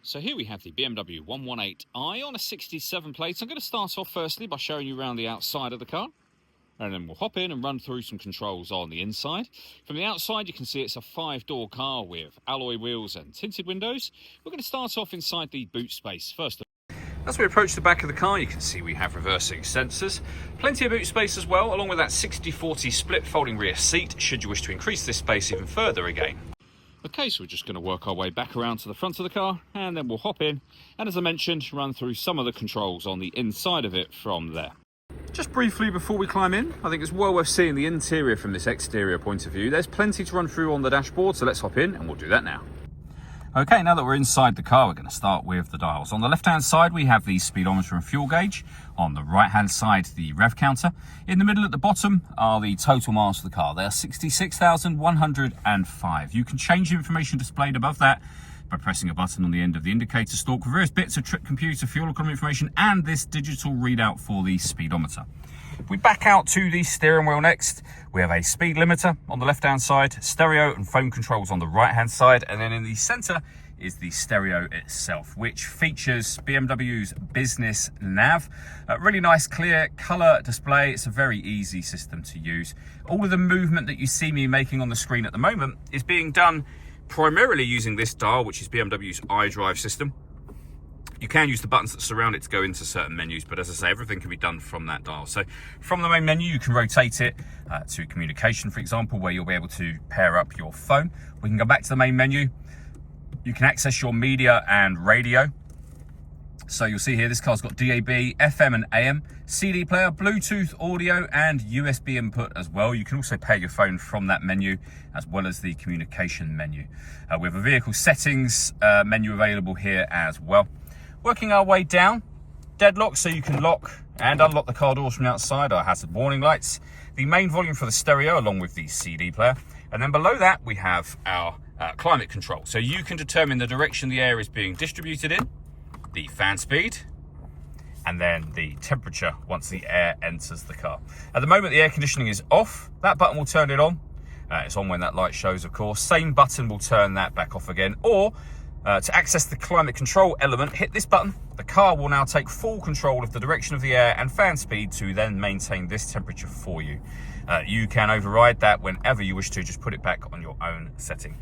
So here we have the BMW 118i on a 67 plate. I'm going to start off firstly by showing you around the outside of the car. And then we'll hop in and run through some controls on the inside. From the outside, you can see it's a 5-door car with alloy wheels and tinted windows. We're going to start off inside the boot space first. As we approach the back of the car, you can see we have reversing sensors. Plenty of boot space as well, along with that 60-40 split folding rear seat, should you wish to increase this space even further again. Okay, so we're just going to work our way back around to the front of the car, and then we'll hop in, and as I mentioned, run through some of the controls on the inside of it from there. Just briefly before we climb in, I think it's well worth seeing the interior from this exterior point of view. There's plenty to run through on the dashboard, so let's hop in and we'll do that now. Okay, now that we're inside the car, we're going to start with the dials. On the left-hand side, we have the speedometer and fuel gauge. On the right-hand side, the rev counter. In the middle at the bottom are the total miles for the car. They are 66,105. You can change the information displayed above that by pressing a button on the end of the indicator stalk with various bits of trip computer, fuel economy information, and this digital readout for the speedometer. If we back out to the steering wheel next, we have a speed limiter on the left-hand side, stereo and phone controls on the right-hand side, and then in the center is the stereo itself, which features BMW's business nav. A really nice clear color display. It's a very easy system to use. All of the movement that you see me making on the screen at the moment is being done primarily using this dial, which is BMW's iDrive system. You can use the buttons that surround it to go into certain menus, but as I say, everything can be done from that dial. So from the main menu, you can rotate it to communication, for example, where you'll be able to pair up your phone. We can go back to the main menu. You can access your media and radio. So you'll see here, this car's got DAB, FM and AM, CD player, Bluetooth audio, and USB input as well. You can also pair your phone from that menu, as well as the communication menu. We have a vehicle settings menu available here as well. Working our way down, deadlock, so you can lock and unlock the car doors from the outside, our hazard warning lights, the main volume for the stereo along with the CD player, and then below that we have our climate control. So you can determine the direction the air is being distributed in, the fan speed, and then the temperature once the air enters the car. At the moment the air conditioning is off. That button will turn it on. It's on when that light shows, of course. Same button will turn that back off again, or to access the climate control element, hit this button. The car will now take full control of the direction of the air and fan speed to then maintain this temperature for you. You can override that whenever you wish to, just put it back on your own setting.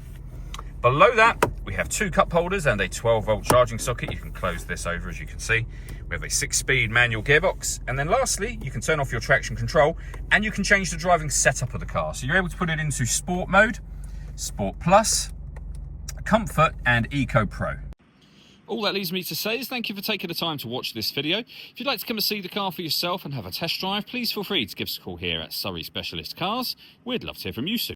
Below that, we have 2 cup holders and a 12-volt charging socket. You can close this over, as you can see. We have a 6-speed manual gearbox. And then lastly, you can turn off your traction control and you can change the driving setup of the car. So you're able to put it into Sport mode, Sport Plus, Comfort and Eco Pro. All that leaves me to say is thank you for taking the time to watch this video. If you'd like to come and see the car for yourself and have a test drive, please feel free to give us a call here at Surrey Specialist Cars. We'd love to hear from you soon.